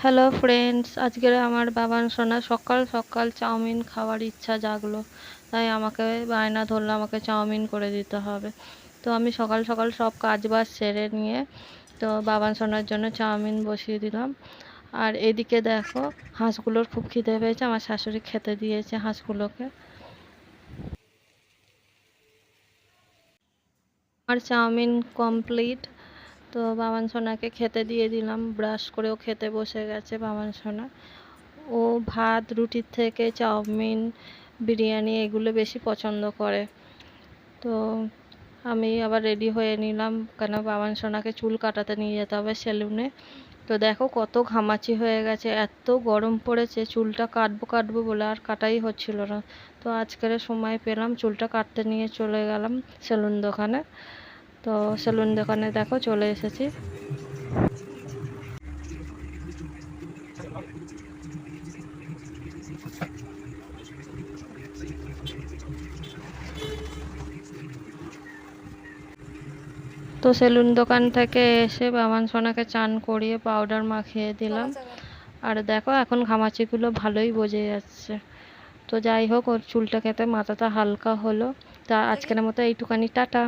Hello friends, আজকের আমার বাবান সোনা সকাল সকাল চাউমিন খাওয়ার ইচ্ছা জাগলো, তাই আমাকে বায়না ধরলো আমাকে চাউমিন করে দিতে হবে। তো আমি সকাল সকাল সব কাজ বাজ সেরে নিয়ে তো বাবান সোনার জন্য চাউমিন বসিয়ে দিলাম। আর এদিকে দেখো, হাঁসগুলোর খুব খিদে পেয়েছে, আমার শাশুড়ি খেতে দিয়েছে হাঁসগুলোকে। আর চাউমিন কমপ্লিট। তো বাবান সোনাকে খেতে দিয়ে দিলাম, ব্রাশ করেও খেতে বসে গেছে বাবান সোনা। ও ভাত রুটির থেকে চাউমিন, বিরিয়ানি এগুলো বেশি পছন্দ করে। তো আমি আবার রেডি হয়ে নিলাম, কেন বাবান সোনাকে চুল কাটাতে নিয়ে যেতে হবে সেলুনে। তো দেখো কত ঘামাচি হয়ে গেছে, এত গরম পড়েছে, চুলটা কাটবো কাটবো বলে আর কাটাই হচ্ছিল না। তো আজকের সময় পেলাম, চুলটা কাটতে নিয়ে চলে গেলাম সেলুন দোকানে। তো সেলুন দোকানে দেখো চলে এসেছি। তো সেলুন দোকান থেকে এসে বাবান সোনাকে চান করিয়ে পাউডার মাখিয়ে দিলাম। আর দেখো এখন ঘামাচিগুলো ভালোই বোঝে যাচ্ছে। তো যাই হোক, ওর চুলটা কেটে মাথাটা হালকা হলো। তা আজকের মতো এইটুকানি, টাটা।